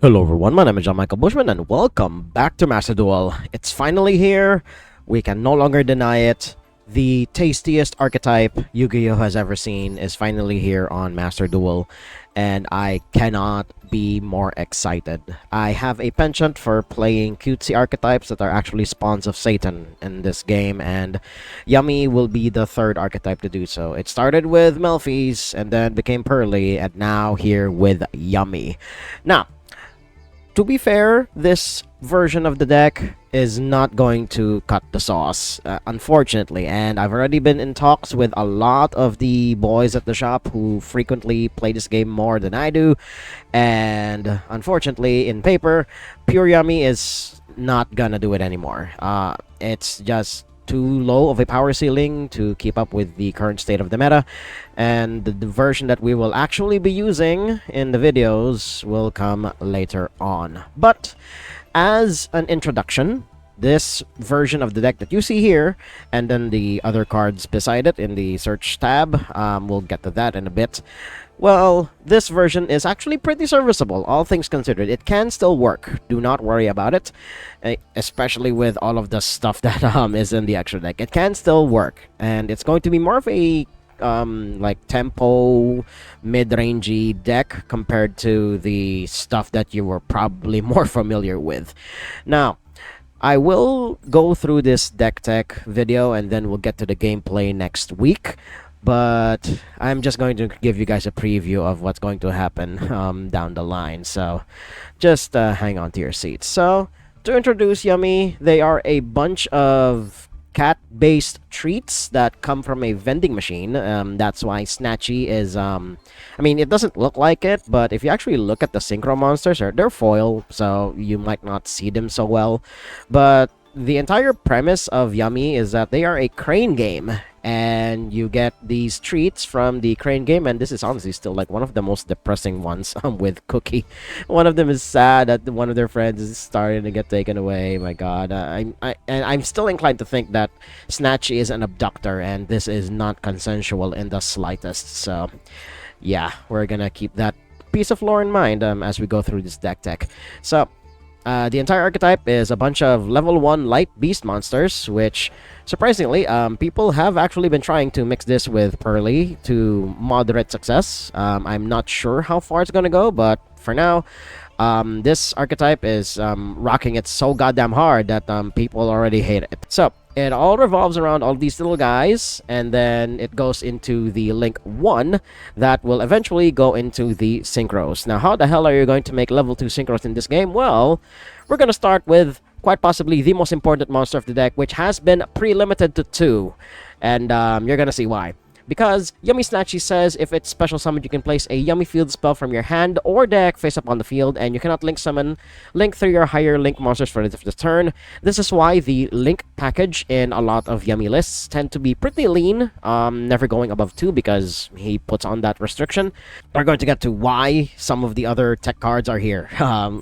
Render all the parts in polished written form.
Hello everyone, my name is John Michael Bushman and welcome back to Master Duel. It's finally here, we can no longer deny it. The tastiest archetype YuGiOh has ever seen is finally here on Master Duel, and I cannot be more excited. I have a penchant for playing cutesy archetypes that are actually spawns of Satan in this game, and Yummy will be the third archetype to do so. It started with Melfi's, and then became Pearly, and now here with Yummy. Now, to be fair, this version of the deck is not going to cut the sauce, unfortunately, and I've already been in talks with a lot of the boys at the shop who frequently play this game more than I do, and unfortunately, in paper, Pure Yummy is not gonna do it anymore. It's just too low of a power ceiling to keep up with the current state of the meta, and the version that we will actually be using in the videos will come later on. But as an introduction, this version of the deck that you see here, and then the other cards beside it in the search tab, we'll get to that in a bit. Well, this version is actually pretty serviceable, all things considered. It can still work. Do not worry about it, especially with all of the stuff that is in the extra deck. It can still work, and it's going to be more of a like tempo mid-rangey deck compared to the stuff that you were probably more familiar with. Now, I will go through this deck tech video and then we'll get to the gameplay next week, but I'm just going to give you guys a preview of what's going to happen down the line, so just hang on to your seats. So, to introduce Yummy, they are a bunch of cat-based treats that come from a vending machine. That's why Snatchy is, I mean, it doesn't look like it, but if you actually look at the synchro monsters, they're foil, so you might not see them so well. But the entire premise of Yummy is that they are a crane game, and you get these treats from the crane game, and this is honestly still like one of the most depressing ones with Cookie. One of them is sad that one of their friends is starting to get taken away. My god, I'm still inclined to think that Snatchy is an abductor, and this is not consensual in the slightest. So yeah, we're gonna keep that piece of lore in mind as we go through this deck tech. So the entire archetype is a bunch of level 1 light beast monsters, which, surprisingly, people have actually been trying to mix this with Pearly to moderate success. I'm not sure how far it's gonna go, but for now, this archetype is rocking it so goddamn hard that people already hate it. So, it all revolves around all these little guys, and then it goes into the Link 1 that will eventually go into the Synchros. Now, how the hell are you going to make level 2 Synchros in this game? Well, we're going to start with quite possibly the most important monster of the deck, which has been pre-limited to 2, and you're going to see why. Because Yummy Snatchy says if it's special summoned, you can place a Yummy Field spell from your hand or deck face up on the field, and you cannot link summon Link 3 or higher Link monsters for the turn. This is why the Link package in a lot of Yummy lists tend to be pretty lean, never going above 2 because he puts on that restriction. We're going to get to why some of the other tech cards are here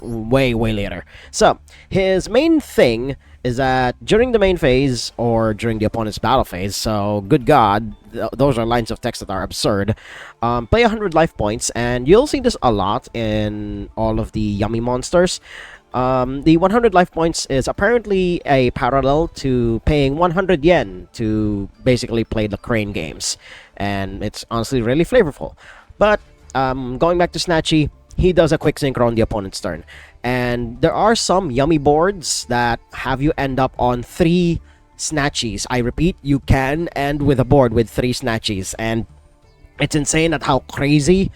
way later. So, his main thing is that during the main phase, or during the opponent's battle phase, so good god, those are lines of text that are absurd, play 100 life points, and you'll see this a lot in all of the Yummy monsters. The 100 life points is apparently a parallel to paying 100 yen to basically play the crane games, and it's honestly really flavorful. But going back to Snatchy, he does a quick synchro on the opponent's turn. And there are some Yummy boards that have you end up on 3 Snatchies. I repeat, you can end with a board with 3 Snatchies. And it's insane at how crazy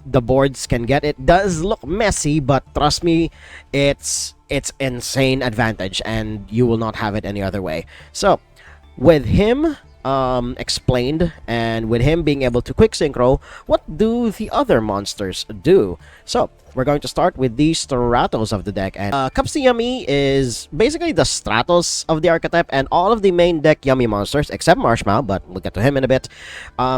the boards can get. It does look messy, but trust me, it's insane advantage, and you will not have it any other way. So, with him explained, and with him being able to quick synchro, what do the other monsters do? So, we're going to start with the Stratos of the deck, and Cups to Yummy is basically the Stratos of the archetype, and all of the main deck Yummy monsters, except Marshmallow, but we'll get to him in a bit,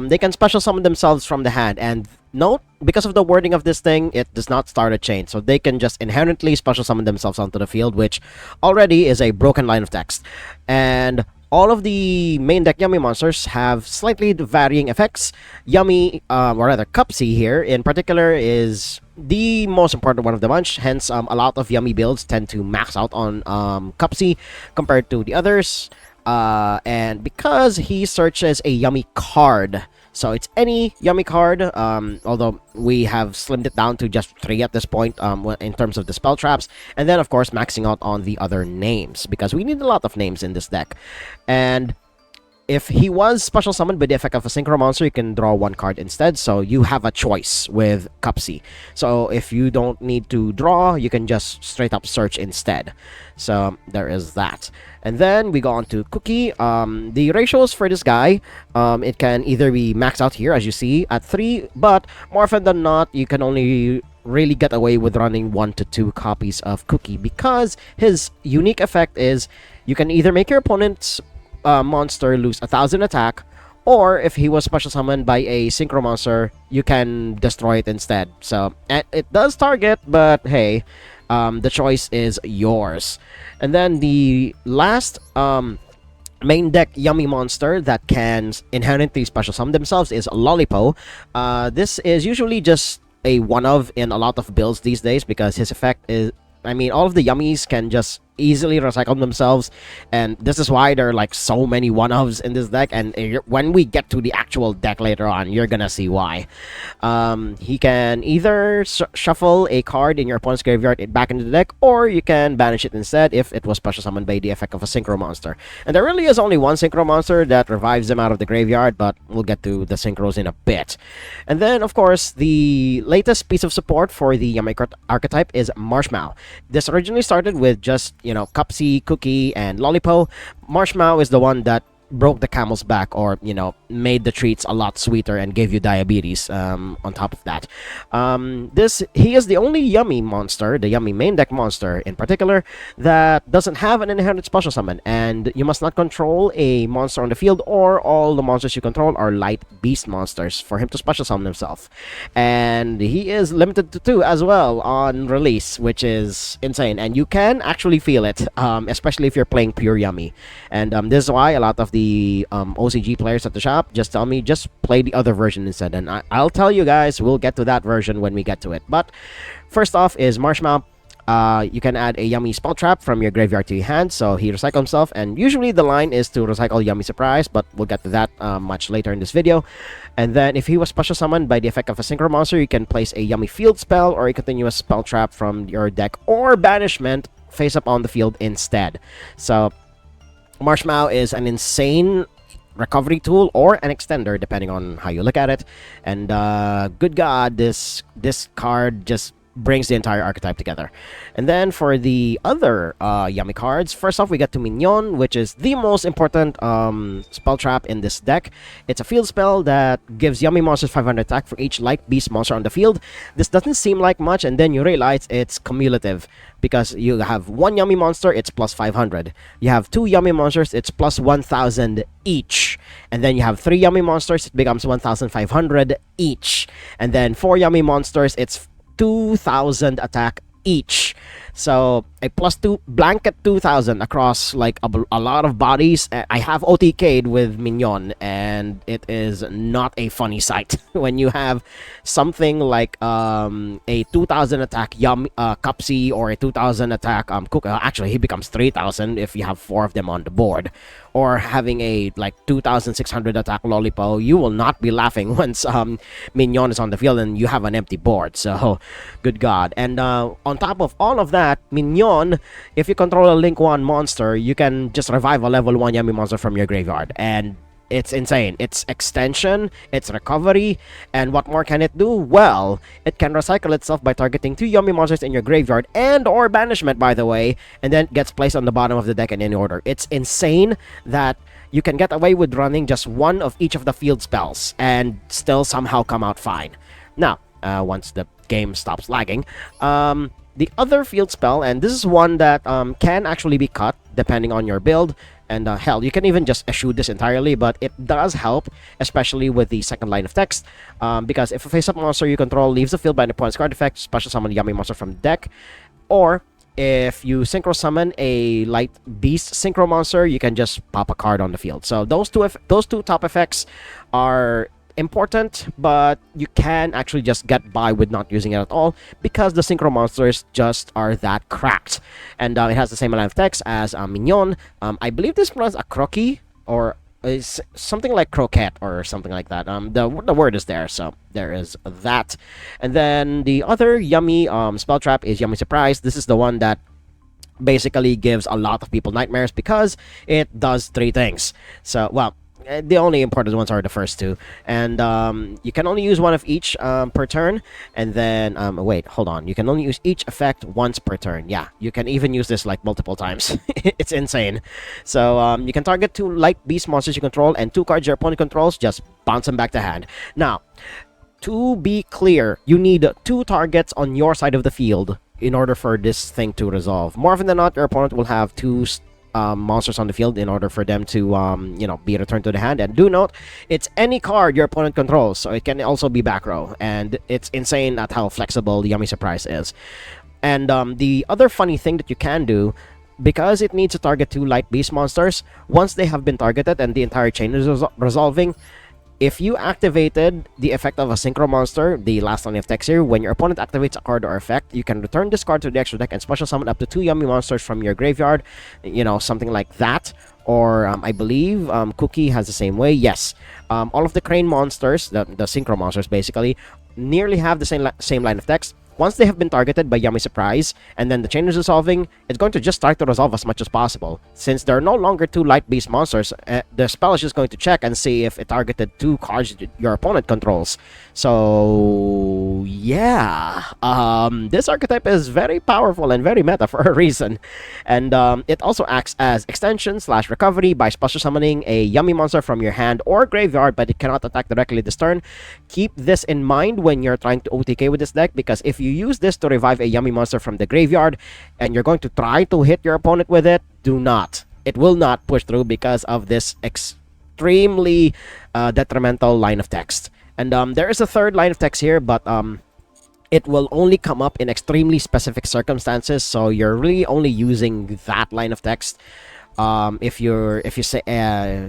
they can special summon themselves from the hand, and note, because of the wording of this thing, it does not start a chain, so they can just inherently special summon themselves onto the field, which already is a broken line of text. And all of the main deck Yummy monsters have slightly varying effects. Yummy, or rather Cupsy here in particular, is the most important one of the bunch. Hence, a lot of Yummy builds tend to max out on Cupsy compared to the others. And because he searches a Yummy card, so it's any Yummy card, although we have slimmed it down to just 3 at this point in terms of the spell traps. And then, of course, maxing out on the other names, because we need a lot of names in this deck. And if he was special summoned by the effect of a synchro monster, you can draw 1 card instead, so you have a choice with Cupsy. So if you don't need to draw, you can just straight up search instead. So there is that. And then we go on to Cookie. The ratios for this guy, it can either be maxed out here, as you see, at 3, but more often than not, you can only really get away with running 1 to 2 copies of Cookie, because his unique effect is you can either make your opponent's monster lose 1,000 attack, or if he was special summoned by a synchro monster, you can destroy it instead. So it does target, but hey, the choice is yours. And then the last main deck Yummy monster that can inherently special summon themselves is Lollipo. This is usually just a one-of in a lot of builds these days, because his effect is, I mean, all of the Yummies can just easily recycle themselves, and this is why there are like so many one-ofs in this deck. And when we get to the actual deck later on, you're gonna see why. He can either shuffle a card in your opponent's graveyard back into the deck, or you can banish it instead if it was special summoned by the effect of a synchro monster. And there really is only one synchro monster that revives them out of the graveyard, but we'll get to the synchros in a bit. And then, of course, the latest piece of support for the Yummy archetype is Marshmallow. This originally started with just, you know, Cupsy, Cookie, and Lollipo. Marshmallow is the one that broke the camel's back, or, you know, made the treats a lot sweeter and gave you diabetes on top of that. He is the only Yummy monster, the Yummy main deck monster in particular, that doesn't have an inherent special summon, and you must not control a monster on the field, or all the monsters you control are light beast monsters for him to special summon himself. And he is limited to 2 as well on release, which is insane, and you can actually feel it, especially if you're playing pure Yummy. And this is why a lot of the OCG players at the shop just tell me, just play the other version instead. And I'll tell you guys, we'll get to that version when we get to it. But first off is Marshmallow. You can add a Yummy spell trap from your graveyard to your hand, so he recycles himself, and usually the line is to recycle Yummy Surprise, but we'll get to that much later in this video. And then if he was special summoned by the effect of a synchro monster, you can place a Yummy field spell or a continuous spell trap from your deck or banishment face up on the field instead. So Marshmallow is an insane recovery tool or an extender, depending on how you look at it. And good God, this card just brings the entire archetype together. And then for the other Yummy cards, first off we get to Minion, which is the most important spell trap in this deck. It's a field spell that gives Yummy monsters 500 attack for each light beast monster on the field. This doesn't seem like much, and then you realize it's cumulative, because you have 1 Yummy monster, it's plus 500. You have 2 Yummy monsters, it's plus 1,000 each. And then you have 3 Yummy monsters, it becomes 1,500 each. And then 4 Yummy monsters, it's 2,000 attack each. So a plus 2 blanket 2,000 across like a lot of bodies. I have OTK'd with Minion, and it is not a funny sight when you have something like a 2,000 attack Cupsy, or a 2,000 attack Cook. Actually, he becomes 3,000 if you have 4 of them on the board. Or having a like 2,600 attack Lollipo. You will not be laughing once Minion is on the field and you have an empty board. So good God. And on top of all of that, Minion, if you control a Link 1 monster, you can just revive a level 1 Yummy monster from your graveyard. And it's insane. It's extension, it's recovery, and what more can it do? Well, it can recycle itself by targeting 2 Yummy monsters in your graveyard and or banishment, by the way, and then gets placed on the bottom of the deck in any order. It's insane that you can get away with running just 1 of each of the field spells and still somehow come out fine. Now, once the game stops lagging, the other field spell, and this is one that can actually be cut depending on your build, and hell, you can even just eschew this entirely, but it does help, especially with the second line of text, because if a face-up monster you control leaves the field by an opponent's card effect, special summon a Yummy monster from the deck, or if you synchro summon a light beast synchro monster, you can just pop a card on the field. So those two top effects are important, but you can actually just get by with not using it at all because the synchro monsters just are that cracked. And it has the same line of text as Mignon. I believe this pronounced a croquis, or is something like croquette or something like that. The word is there, so there is that. And then the other yummy spell trap is Yummy Surprise. This is the one that basically gives a lot of people nightmares because it does three things. So, well, the only important ones are the first two, and you can only use one of each per turn. And then wait, hold on, you can only use each effect once per turn. Yeah, you can even use this like multiple times. It's insane. So you can target 2 light beast monsters you control and 2 cards your opponent controls, just bounce them back to hand. Now, to be clear, you need 2 targets on your side of the field in order for this thing to resolve. More often than not, your opponent will have 2 monsters on the field in order for them to be returned to the hand. And do note, it's any card your opponent controls, so it can also be back row, and it's insane at how flexible the Yummy Surprise is. And the other funny thing that you can do, because it needs to target 2 light beast monsters, once they have been targeted and the entire chain is resolving, if you activated the effect of a synchro monster, the last line of text here, when your opponent activates a card or effect, you can return this card to the extra deck and special summon up to 2 yummy monsters from your graveyard, something like that. Or I believe Cookie has the same way. Yes, all of the crane monsters, the synchro monsters basically, nearly have the same line of text. Once they have been targeted by Yummy Surprise, and then the chain is resolving, it's going to just start to resolve as much as possible. Since there are no longer 2 light beast monsters, the spell is just going to check and see if it targeted 2 cards your opponent controls. So yeah, this archetype is very powerful and very meta for a reason. And it also acts as extension / recovery by special summoning a yummy monster from your hand or graveyard, but it cannot attack directly this turn. Keep this in mind when you're trying to OTK with this deck, because if you use this to revive a yummy monster from the graveyard and you're going to try to hit your opponent with it, do not. It will not push through because of this extremely detrimental line of text. And there is a third line of text here, but it will only come up in extremely specific circumstances, so you're really only using that line of text. If you say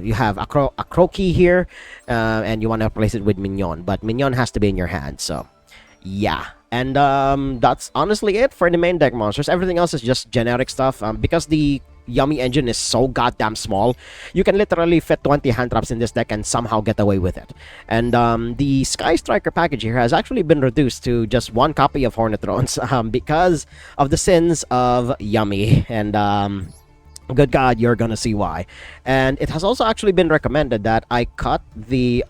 you have a croquis here and you want to replace it with Mignon, but Mignon has to be in your hand, so yeah. And that's honestly it for the main deck monsters. Everything else is just generic stuff. Because the Yummy engine is so goddamn small, you can literally fit 20 hand traps in this deck and somehow get away with it. And the Sky Striker package here has actually been reduced to just 1 copy of Hornet Drones because of the sins of Yummy. And good God, you're gonna see why. And it has also actually been recommended that I cut the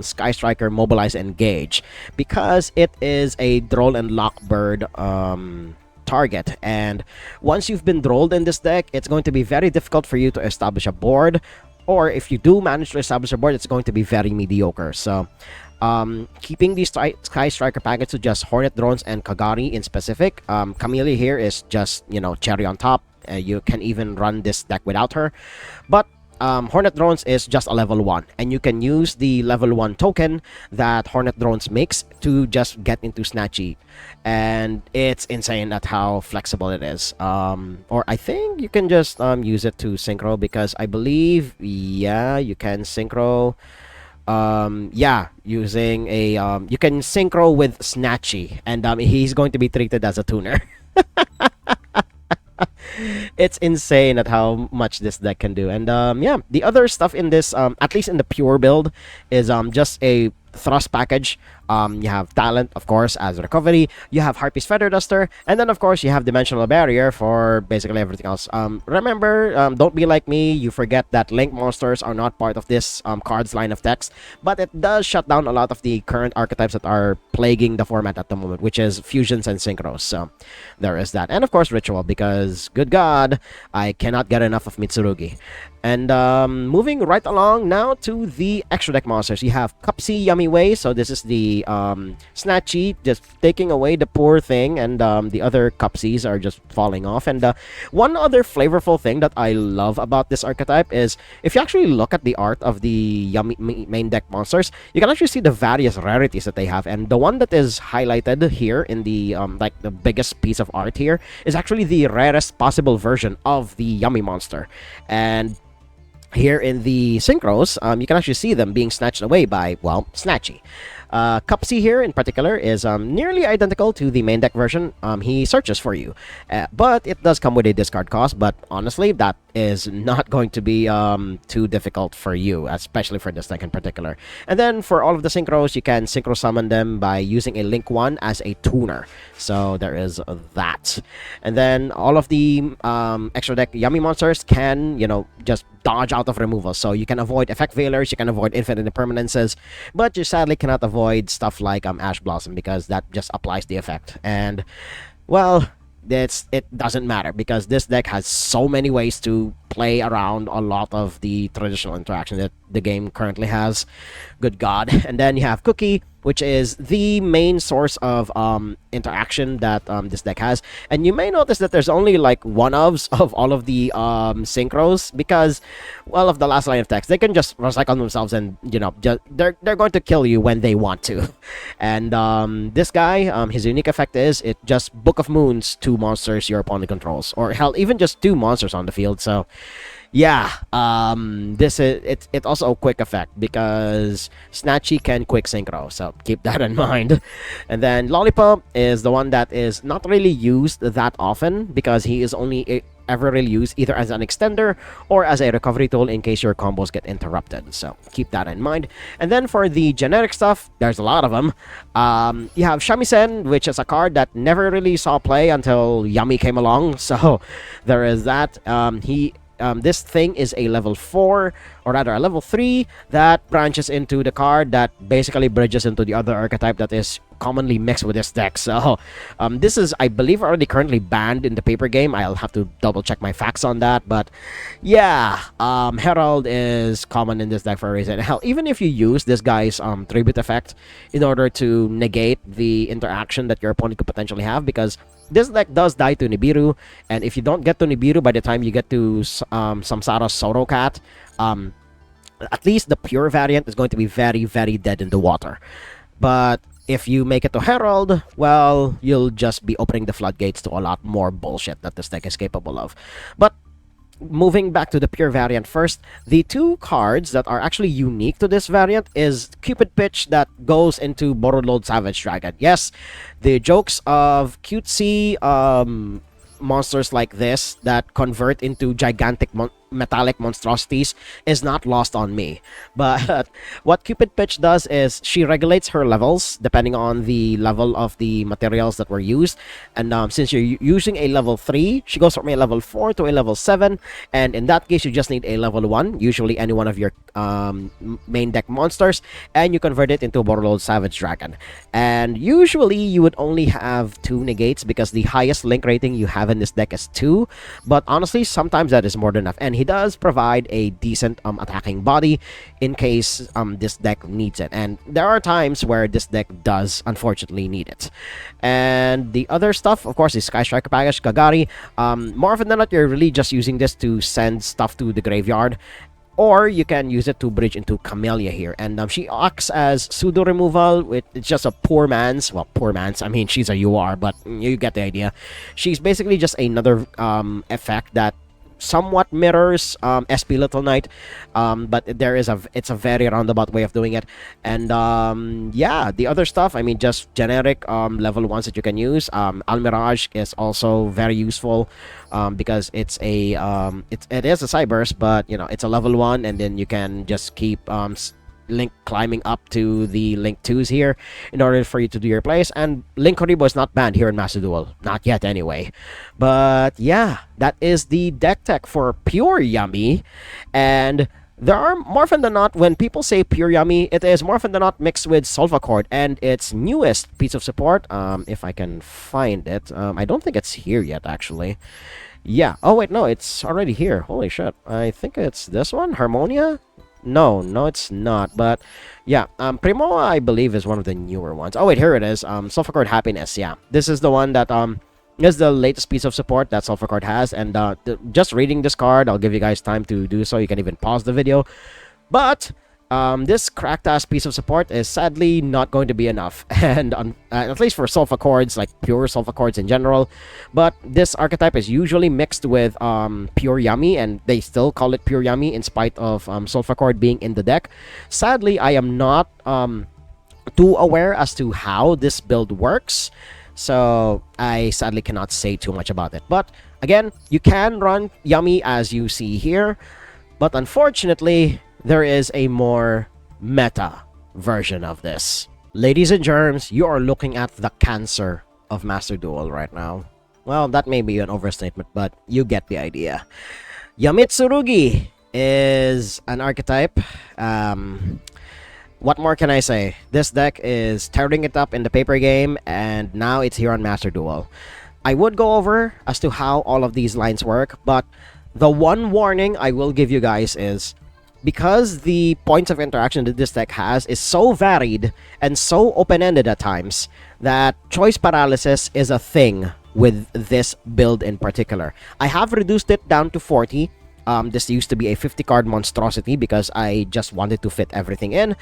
Sky Striker Mobilize Engage because it is a Droll and Lockbird target, and once you've been drolled in this deck, it's going to be very difficult for you to establish a board, or if you do manage to establish a board, it's going to be very mediocre. So keeping the Sky Striker package to just Hornet Drones and Kagari in specific, Camellia here is just, cherry on top. You can even run this deck without her, but Hornet Drones is just a level 1, and you can use the level 1 token that Hornet Drones makes to just get into Snatchy, and it's insane at how flexible it is. Or I think you can just use it to synchro, because I believe, yeah, you can synchro. Yeah, using a you can synchro with Snatchy, and he's going to be treated as a tuner. It's insane at how much this deck can do. And yeah, the other stuff in this, at least in the pure build, is just a thrust package. You have talent, of course, as recovery. You have Harpy's Feather Duster, and then of course you have Dimensional Barrier for basically everything else. Remember, don't be like me, you forget that Link monsters are not part of this cards line of text, but it does shut down a lot of the current archetypes that are plaguing the format at the moment, which is fusions and synchros. So there is that. And of course Ritual, because good God, I cannot get enough of Mitsurugi. And moving right along now to the extra deck monsters, you have Cupsy Yummy Way. So this is the the Snatchy just taking away the poor thing, and the other Cupsies are just falling off. And one other flavorful thing that I love about this archetype is if you actually look at the art of the Yummy main deck monsters, you can actually see the various rarities that they have. And the one that is highlighted here in the like the biggest piece of art here is actually the rarest possible version of the Yummy monster. And here in the synchros, you can actually see them being snatched away by, well, Snatchy. Cupsy here in particular is nearly identical to the main deck version. He searches for you, but it does come with a discard cost, but honestly, that is not going to be too difficult for you, especially for this deck in particular. And then for all of the synchros, you can synchro summon them by using a Link 1 as a tuner. So there is that. And then all of the extra deck Yummy monsters can, you know, just dodge out of removal. So you can avoid Effect Veilers, you can avoid Infinite Impermanences, but you sadly cannot avoid stuff like Ash Blossom because that just applies the effect. And, well, it doesn't matter because this deck has so many ways to play around a lot of the traditional interaction that the game currently has. Good God. And then you have Cookie, which is the main source of interaction that this deck has. And you may notice that there's only like one-ofs of all of the synchros because, well, of the last line of text. They can just recycle themselves and, you know, they're going to kill you when they want to. And this guy, his unique effect is it just Book of Moons 2 monsters your opponent controls. Or hell, even just 2 monsters on the field. So yeah, this is it's also a quick effect because Snatchy can quick synchro, so keep that in mind. And then Lollipop is the one that is not really used that often because he is only ever really used either as an extender or as a recovery tool in case your combos get interrupted. So keep that in mind. And then for the generic stuff, there's a lot of them. You have Shamisen, which is a card that never really saw play until Yummy came along. So there is that. This thing is a level 4, or rather a level 3, that branches into the card that basically bridges into the other archetype that is commonly mixed with this deck. So this is, I believe, already currently banned in the paper game. I'll have to double check my facts on that. But yeah, Herald is common in this deck for a reason. Hell, even if you use this guy's tribute effect in order to negate the interaction that your opponent could potentially have, because this deck does die to Nibiru, and if you don't get to Nibiru by the time you get to Samsara's Soro Cat, at least the pure variant is going to be very, very dead in the water. But if you make it to Herald, well, you'll just be opening the floodgates to a lot more bullshit that this deck is capable of. But moving back to the pure variant first, the 2 cards that are actually unique to this variant is Cupid Pitch that goes into Borrowed Load Savage Dragon. Yes, the jokes of cutesy monsters like this that convert into gigantic metallic monstrosities is not lost on me. But what Cupid Pitch does is she regulates her levels depending on the level of the materials that were used. And since you're using a level 3, she goes from a level 4 to a level 7. And in that case, you just need a level 1, usually any one of your main deck monsters, and you convert it into Borrowed Savage Dragon. And usually you would only have 2 negates because the highest link rating you have in this deck is 2. But honestly, sometimes that is more than enough. And he does provide a decent attacking body in case this deck needs it. And there are times where this deck does unfortunately need it. And the other stuff, of course, is Sky Striker Package, Kagari. More often than not, you're really just using this to send stuff to the graveyard. Or you can use it to bridge into Camellia here. And she acts as pseudo removal. It's just a poor man's, I mean, she's a UR, but you get the idea. She's basically just another effect that somewhat mirrors SP Little Knight, but it's a very roundabout way of doing it. And yeah, the other stuff, I mean, just generic level 1s that you can use. Almirage is also very useful because it is a Cyberse, but you know, it's a level 1, and then you can just keep Link climbing up to the Link 2s here in order for you to do your plays. And Link Horibo is not banned here in Master Duel. Not yet, anyway. But yeah, that is the deck tech for pure Yummy. And there are, more often than not, when people say pure Yummy, it is more often than not mixed with Solvacord and its newest piece of support. If I can find it. I don't think it's here yet, actually. Yeah. Oh, wait, no, it's already here. Holy shit. I think it's this one, Harmonia. No, it's not. But yeah, Primo, I believe, is one of the newer ones. Oh wait, here it is. Sulfur Cord Happiness. Yeah, this is the one that is the latest piece of support that Sulfur Cord has. And just reading this card, I'll give you guys time to do so. You can even pause the video. But this cracked ass piece of support is sadly not going to be enough, and at least for sulfur chords, like pure sulfur chords in general. But this archetype is usually mixed with pure Yummy, and they still call it pure Yummy in spite of sulfur chord being in the deck. Sadly, I am not too aware as to how this build works, so I sadly cannot say too much about it. But again, you can run Yummy as you see here, but unfortunately, there is a more meta version of this. Ladies and germs, you are looking at the cancer of Master Duel right now. Well, that may be an overstatement, but you get the idea. Yamitsurugi is an archetype. What more can I say? This deck is tearing it up in the paper game, and now it's here on Master Duel. I would go over as to how all of these lines work, but the one warning I will give you guys is, because the points of interaction that this deck has is so varied and so open-ended at times, that choice paralysis is a thing with this build in particular. I have reduced it down to 40. This used to be a 50-card monstrosity because I just wanted to fit everything in.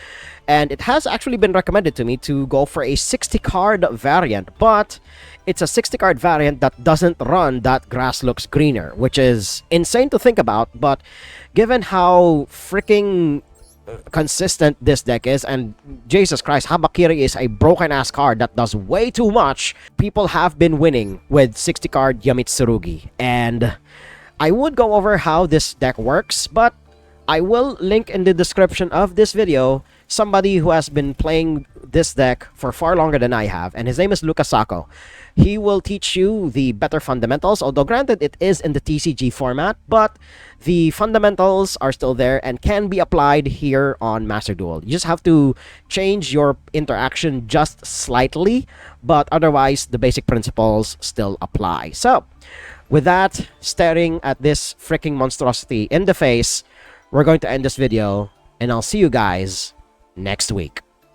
And it has actually been recommended to me to go for a 60-card variant, but it's a 60-card variant that doesn't run that Grass Looks Greener, which is insane to think about, but given how freaking consistent this deck is, and Jesus Christ, Habakiri is a broken-ass card that does way too much, people have been winning with 60-card Yamitsurugi. And I would go over how this deck works, but I will link in the description of this video somebody who has been playing this deck for far longer than I have, and his name is Lucas Sacco. He will teach you the better fundamentals, although granted it is in the TCG format, but the fundamentals are still there and can be applied here on Master Duel. You just have to change your interaction just slightly, but otherwise the basic principles still apply. So, with that, staring at this freaking monstrosity in the face, we're going to end this video, and I'll see you guys next week.